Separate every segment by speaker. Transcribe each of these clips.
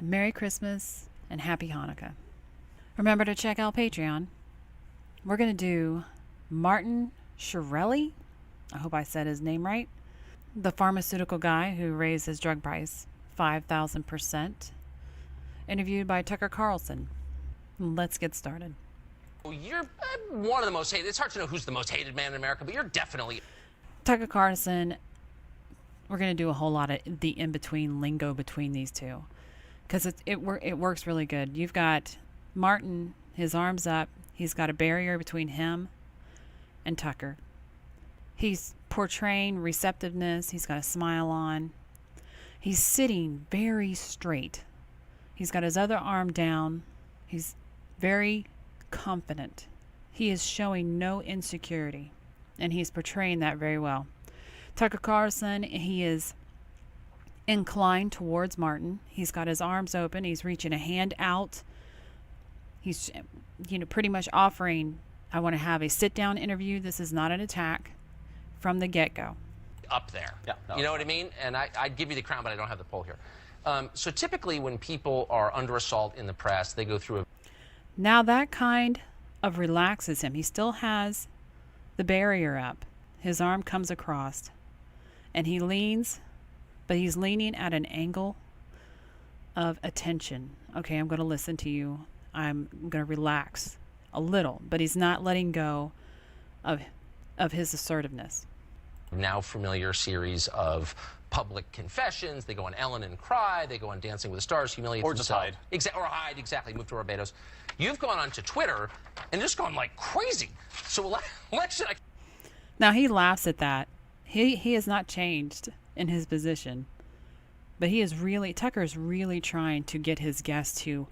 Speaker 1: Merry Christmas and Happy Hanukkah. Remember to check out Patreon. We're going to do Martin Shkreli. I hope I said his name right. The pharmaceutical guy who raised his drug price 5,000%. Interviewed by Tucker Carlson. Let's get started.
Speaker 2: You're one of the most hated. It's hard to know who's the most hated man in America, but you're definitely...
Speaker 1: Tucker Carlson, we're going to do a whole lot of the in-between lingo between these two. Because it works really good. You've got Martin, his arms up. He's got a barrier between him and Tucker. He's portraying receptiveness. He's got a smile on. He's sitting very straight. He's got his other arm down. He's very confident. He is showing no insecurity, and he's portraying that very well. Tucker Carlson, he is inclined towards Martin. He's got his arms open. He's reaching a hand out. He's, pretty much offering, I want to have a sit-down interview. This is not an attack from the get-go.
Speaker 2: Up there.
Speaker 3: Yeah, no.
Speaker 2: You know what I mean? And I'd give you the crown, but I don't have the poll here. So typically when people are under assault in the press, they go through a...
Speaker 1: Now that kind of relaxes him. He still has the barrier up. His arm comes across, and he leans, but he's leaning at an angle of attention. Okay, I'm going to listen to you. I'm going to relax a little, but he's not letting go of his assertiveness.
Speaker 2: now familiar series of public confessions. They go on Ellen and cry. They go on Dancing with the Stars, humiliate
Speaker 3: or just
Speaker 2: themselves.
Speaker 3: hide.
Speaker 2: Or hide, exactly. Move to Barbados. You've gone onto Twitter and just gone like crazy. So election.
Speaker 1: Now he laughs at that. He has not changed in his position, but Tucker is really trying to get his guests to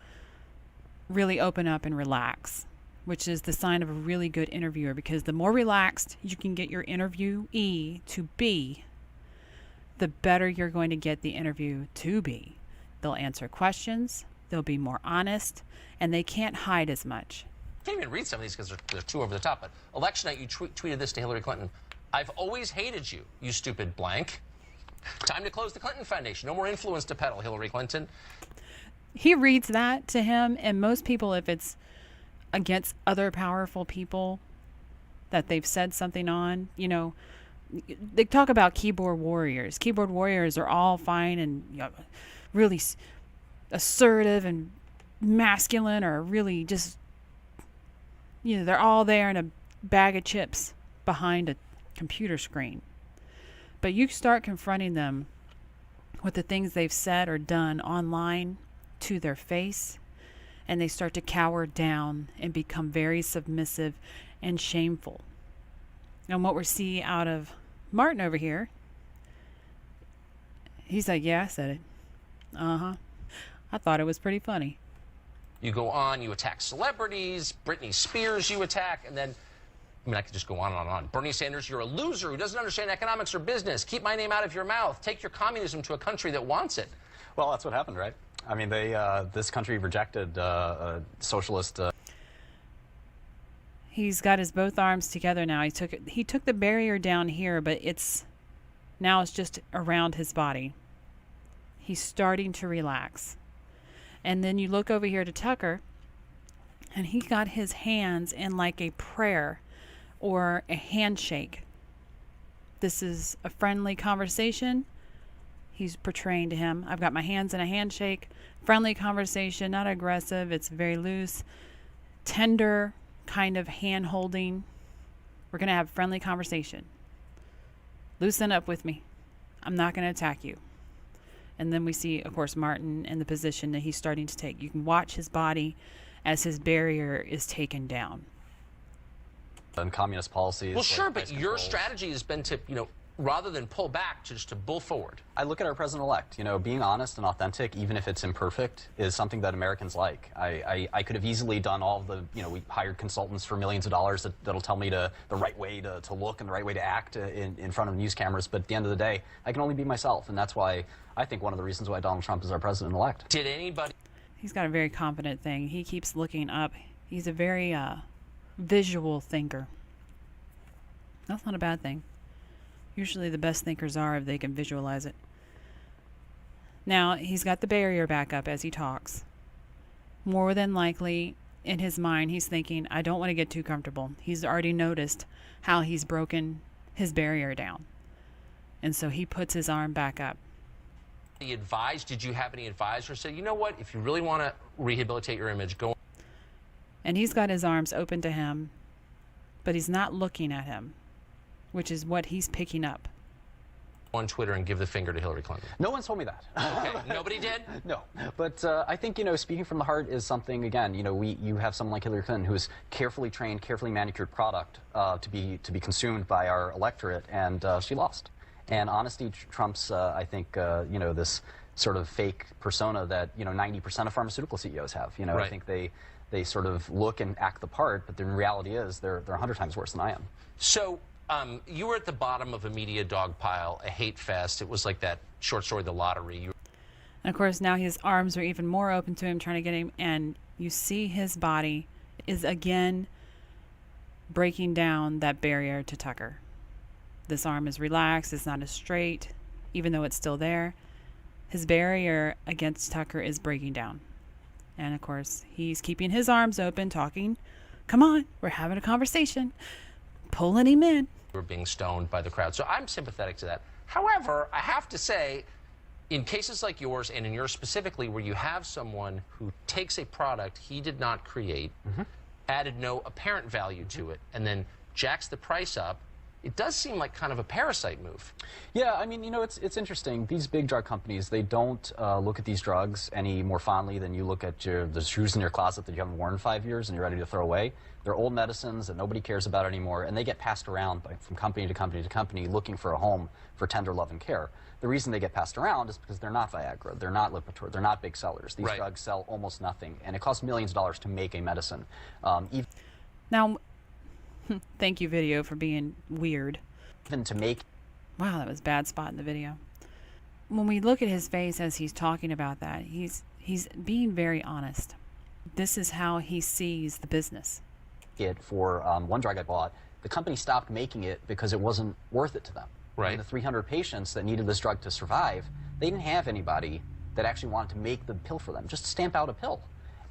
Speaker 1: really open up and relax, which is the sign of a really good interviewer, because the more relaxed you can get your interviewee to be, the better you're going to get the interview to be. They'll answer questions, they'll be more honest, and they can't hide as much.
Speaker 2: I can't even read some of these because they're too over the top, but election night you tweeted this to Hillary Clinton. I've always hated you, you stupid blank. Time to close the Clinton Foundation. No more influence to peddle, Hillary Clinton.
Speaker 1: He reads that to him, and most people, if it's against other powerful people that they've said something on, they talk about keyboard warriors. Keyboard warriors are all fine and really assertive and masculine, or really just, they're all there in a bag of chips behind a computer screen. But you start confronting them with the things they've said or done online to their face, and they start to cower down and become very submissive and shameful. And what we see out of Martin over here, he's like, yeah, I said it. I thought it was pretty funny.
Speaker 2: You go on, you attack celebrities, Britney Spears you attack, and then, I could just go on and on and on. Bernie Sanders, you're a loser who doesn't understand economics or business. Keep my name out of your mouth. Take your communism to a country that wants it.
Speaker 3: Well, that's what happened, right? I mean, this country rejected socialist.
Speaker 1: He's got his both arms together now. He took the barrier down here, but now it's just around his body. He's starting to relax. And then you look over here to Tucker, and he got his hands in like a prayer or a handshake. This is a friendly conversation. He's portraying to him, I've got my hands in a handshake, friendly conversation, not aggressive. It's very loose, tender kind of hand holding. We're going to have friendly conversation. Loosen up with me. I'm not going to attack you. And then we see, of course, Martin in the position that he's starting to take. You can watch his body as his barrier is taken down.
Speaker 3: And communist policies.
Speaker 2: Well, sure, but your strategy has been to, rather than pull back, just to bull forward.
Speaker 3: I look at our president-elect. Being honest and authentic, even if it's imperfect, is something that Americans like. I could have easily done all of the, we hired consultants for millions of dollars that'll tell me the right way to look and the right way to act in front of news cameras. But at the end of the day, I can only be myself. And that's why I think one of the reasons why Donald Trump is our president-elect.
Speaker 2: Did anybody...
Speaker 1: He's got a very confident thing. He keeps looking up. He's a very visual thinker. That's not a bad thing. Usually the best thinkers are if they can visualize it. Now, he's got the barrier back up as he talks. More than likely, in his mind, he's thinking, I don't want to get too comfortable. He's already noticed how he's broken his barrier down. And so he puts his arm back up.
Speaker 2: Did you have any advisors say, you know what, if you really want to rehabilitate your image, go.
Speaker 1: And he's got his arms open to him, but he's not looking at him, which is what he's picking up.
Speaker 2: On Twitter and give the finger to Hillary Clinton.
Speaker 3: No one told me that.
Speaker 2: Okay, nobody did?
Speaker 3: No, but I think, speaking from the heart is something, again, you have someone like Hillary Clinton who's carefully trained, carefully manicured product to be consumed by our electorate, and she lost. And honesty trumps, I think, this sort of fake persona that, 90% of pharmaceutical CEOs have.
Speaker 2: Right.
Speaker 3: I think they sort of look and act the part, but the reality is they're 100 times worse than I am.
Speaker 2: So you were at the bottom of a media dog pile, a hate fest. It was like that short story, The Lottery.
Speaker 1: And of course, now his arms are even more open to him, trying to get him. And you see his body is again breaking down that barrier to Tucker. This arm is relaxed. It's not as straight, even though it's still there. His barrier against Tucker is breaking down. And of course, he's keeping his arms open, talking. Come on, we're having a conversation. Pulling him in.
Speaker 2: Were being stoned by the crowd. So I'm sympathetic to that. However, I have to say, in cases like yours, and in yours specifically, where you have someone who takes a product he did not create, added no apparent value to it, and then jacks the price up, it does seem like kind of a parasite move.
Speaker 3: Yeah, I mean, it's interesting. These big drug companies, they don't look at these drugs any more fondly than you look at the shoes in your closet that you haven't worn in 5 years and you're ready to throw away. They're old medicines that nobody cares about anymore, and they get passed around from company to company to company looking for a home for tender love and care. The reason they get passed around is because they're not Viagra, they're not Lipitor, they're not big sellers. These drugs sell almost nothing, and it costs millions of dollars to make a medicine.
Speaker 1: Now, thank you, video, for being weird.
Speaker 3: Even to make...
Speaker 1: Wow, that was a bad spot in the video. When we look at his face as he's talking about that, he's being very honest. This is how he sees the business.
Speaker 3: For one drug I bought, the company stopped making it because it wasn't worth it to them.
Speaker 2: Right.
Speaker 3: And the 300 patients that needed this drug to survive, they didn't have anybody that actually wanted to make the pill for them, just to stamp out a pill.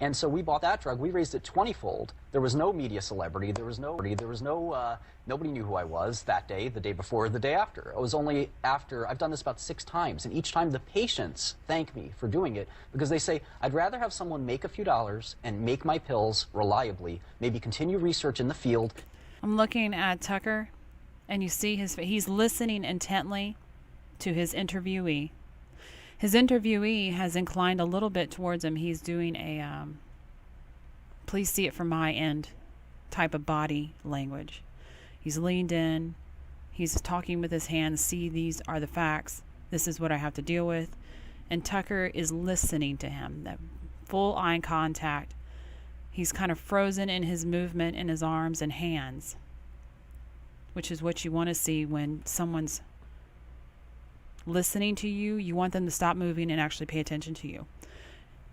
Speaker 3: And so we bought that drug. We raised it 20-fold. There was no media celebrity. Nobody knew who I was that day, the day before, the day after. It was only after, I've done this about 6 times, and each time the patients thank me for doing it because they say, I'd rather have someone make a few dollars and make my pills reliably, maybe continue research in the field.
Speaker 1: I'm looking at Tucker, and you see he's listening intently to his interviewee. His interviewee has inclined a little bit towards him. He's doing a please see it from my end type of body language. He's leaned in. He's talking with his hands. See, these are the facts. This is what I have to deal with. And Tucker is listening to him. That full eye contact. He's kind of frozen in his movement in his arms and hands, which is what you want to see when someone's listening to you. You want them to stop moving and actually pay attention to you.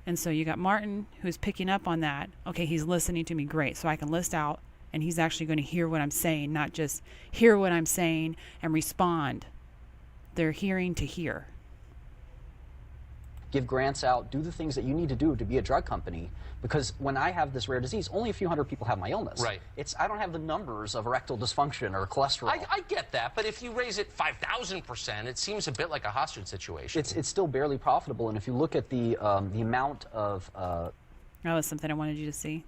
Speaker 1: And so you got Martin, who's picking up on that. Okay, he's listening to me, great. So I can list out, and he's actually going to hear what I'm saying, not just hear what I'm saying and respond. They're hearing to hear.
Speaker 3: Give grants out, do the things that you need to do to be a drug company. Because when I have this rare disease, only a few hundred people have my illness.
Speaker 2: Right.
Speaker 3: I don't have the numbers of erectal dysfunction or cholesterol.
Speaker 2: I get that, but if you raise it 5,000%, it seems a bit like a hostage situation.
Speaker 3: It's still barely profitable, and if you look at the amount of...
Speaker 1: That was something I wanted you to see.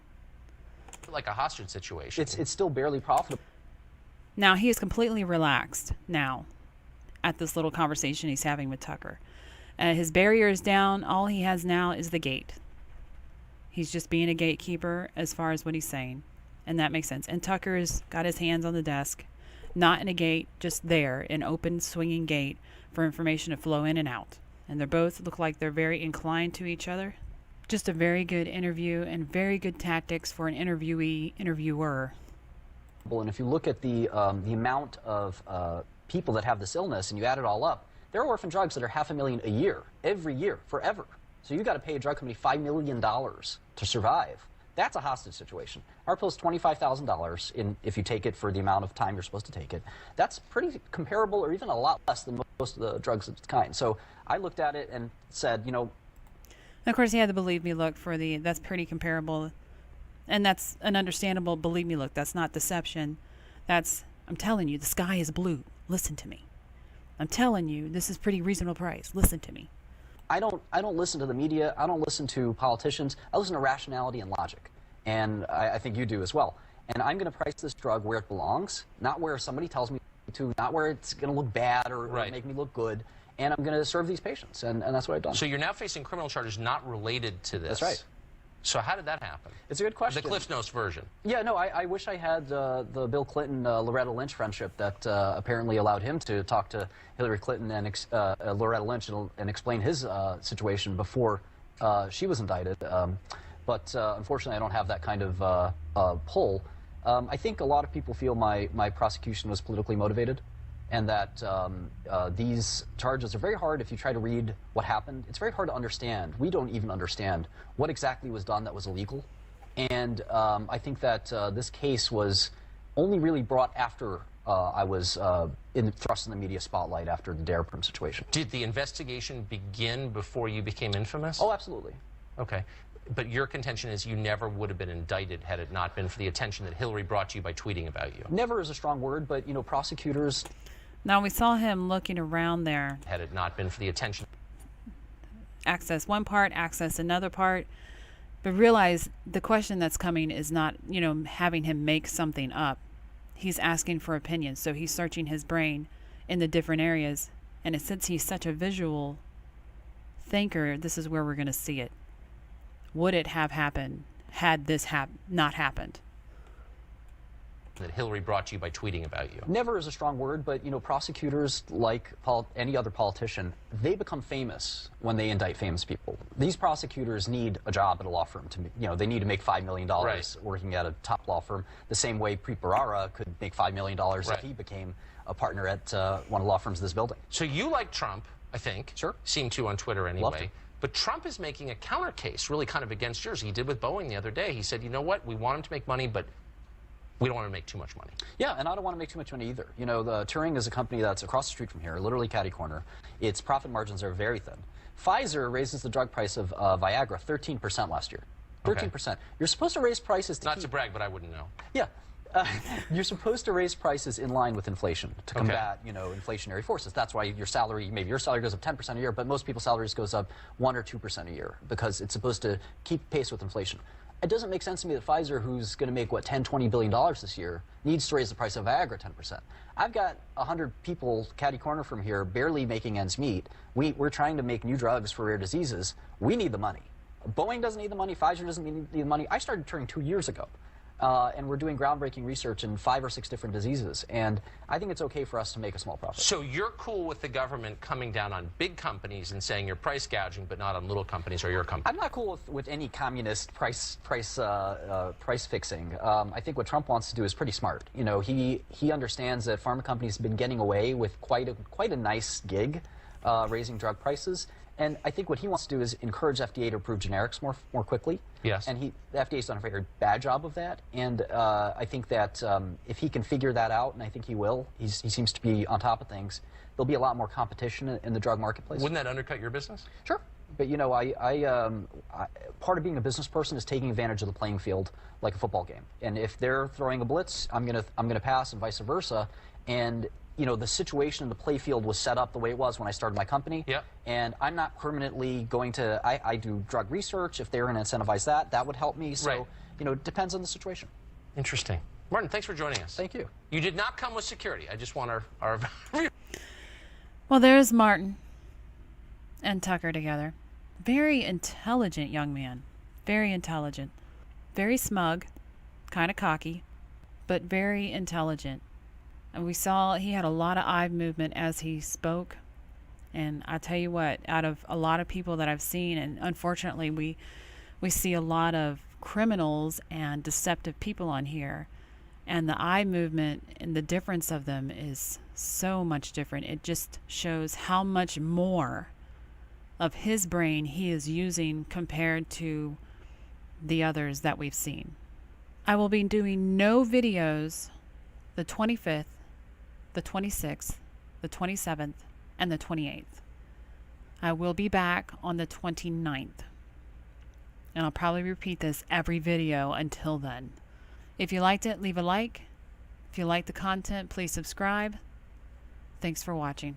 Speaker 2: Like a hostage situation.
Speaker 3: It's still barely profitable.
Speaker 1: Now, he is completely relaxed now at this little conversation he's having with Tucker. His barrier is down. All he has now is the gate. He's just being a gatekeeper as far as what he's saying. And that makes sense. And Tucker's got his hands on the desk, not in a gate, just there, an open swinging gate for information to flow in and out. And they both look like they're very inclined to each other. Just a very good interview and very good tactics for an interviewer.
Speaker 3: And if you look at the amount of people that have this illness and you add it all up, there are orphan drugs that are $500,000 a year, every year, forever. So you've got to pay a drug company $5 million to survive. That's a hostage situation. Our pill is $25,000 if you take it for the amount of time you're supposed to take it. That's pretty comparable or even a lot less than most most of the drugs of its kind. So I looked at it and said,
Speaker 1: And of course, he had the believe me look for the, that's pretty comparable. And that's an understandable believe me look. That's not deception. That's, I'm telling you, the sky is blue. Listen to me. I'm telling you, this is pretty reasonable price. Listen to me.
Speaker 3: I don't listen to the media. I don't listen to politicians. I listen to rationality and logic. And I think you do as well. And I'm going to price this drug where it belongs, not where somebody tells me to, not where it's going to look bad or make me look good. And I'm going to serve these patients. And that's what I've done.
Speaker 2: So you're now facing criminal charges not related to this.
Speaker 3: That's right.
Speaker 2: So how did that happen?
Speaker 3: It's a good question.
Speaker 2: The Cliff Notes version.
Speaker 3: Yeah, no, I wish I had the Bill Clinton, Loretta Lynch friendship that apparently allowed him to talk to Hillary Clinton and Loretta Lynch and explain his situation before she was indicted. But unfortunately, I don't have that kind of pull. I think a lot of people feel my prosecution was politically motivated, and that these charges are very hard if you try to read what happened. It's very hard to understand. We don't even understand what exactly was done that was illegal. And I think that this case was only really brought after I was thrust in the media spotlight after the Dare Prim situation.
Speaker 2: Did the investigation begin before you became infamous?
Speaker 3: Oh, absolutely.
Speaker 2: Okay. But your contention is you never would have been indicted had it not been for the attention that Hillary brought to you by tweeting about you.
Speaker 3: Never is a strong word, but, prosecutors...
Speaker 1: Now, we saw him looking around there.
Speaker 2: Had it not been for the attention.
Speaker 1: Access one part, access another part. But realize the question that's coming is not, having him make something up. He's asking for opinions. So he's searching his brain in the different areas. And since he's such a visual thinker, this is where we're going to see it. Would it have happened had this not happened?
Speaker 2: That Hillary brought to you by tweeting about you.
Speaker 3: Never is a strong word, but, prosecutors, like any other politician, they become famous when they indict famous people. These prosecutors need a job at a law firm. They need to make $5 million working at a top law firm, the same way Preet Bharara could make $5 million if he became a partner at one of the law firms of this building.
Speaker 2: So you like Trump, I think.
Speaker 3: Sure.
Speaker 2: Seem to on Twitter anyway. But Trump is making a counter case, really kind of against yours. He did with Boeing the other day. He said, you know what, we want him to make money, but we don't want to make too much money. Yeah, and I don't want to make too much money either. The Turing is a company that's across the street from here, literally catty corner. Its profit margins are very thin. Pfizer raises the drug price of Viagra 13% last year. 13%. Okay. You're supposed to raise prices Not to brag, but I wouldn't know.
Speaker 3: Yeah. You're supposed to raise prices in line with inflation to combat, inflationary forces. That's why maybe your salary goes up 10% a year, but most people's salaries goes up 1 or 2% a year because it's supposed to keep pace with inflation. It doesn't make sense to me that Pfizer, who's going to make, $10–20 billion this year, needs to raise the price of Viagra 10%. I've got 100 people catty corner from here barely making ends meet. We're trying to make new drugs for rare diseases. We need the money. Boeing doesn't need the money. Pfizer doesn't need the money. I started Turing 2 years ago. And we're doing groundbreaking research in 5 or 6 different diseases. And I think it's okay for us to make a small profit.
Speaker 2: So you're cool with the government coming down on big companies and saying you're price gouging, but not on little companies or your company?
Speaker 3: I'm not cool with any communist price fixing. I think what Trump wants to do is pretty smart. He understands that pharma companies have been getting away with quite a nice gig, raising drug prices. And I think what he wants to do is encourage FDA to approve generics more quickly.
Speaker 2: Yes.
Speaker 3: And the FDA's done a very bad job of that. And I think that if he can figure that out, and I think he will, he seems to be on top of things, there'll be a lot more competition in the drug marketplace.
Speaker 2: Wouldn't that undercut your business?
Speaker 3: Sure. But, part of being a business person is taking advantage of the playing field like a football game. And if they're throwing a blitz, I'm gonna pass and vice versa. And the situation in the playfield was set up the way it was when I started my company.
Speaker 2: Yep.
Speaker 3: And I'm not permanently going to, I do drug research. If they're going to incentivize that would help me. So, it depends on the situation.
Speaker 2: Interesting. Martin, thanks for joining us.
Speaker 3: Thank you.
Speaker 2: You did not come with security. I just want our
Speaker 1: Well, there's Martin and Tucker together. Very intelligent young man. Very intelligent. Very smug. Kind of cocky. But very intelligent. And we saw he had a lot of eye movement as he spoke. And I tell you what, out of a lot of people that I've seen, and unfortunately we see a lot of criminals and deceptive people on here, and the eye movement and the difference of them is so much different. It just shows how much more of his brain he is using compared to the others that we've seen. I will be doing no videos the 25th, the 26th, the 27th, and the 28th. I will be back on the 29th. And I'll probably repeat this every video until then. If you liked it, leave a like. If you like the content, please subscribe. Thanks for watching.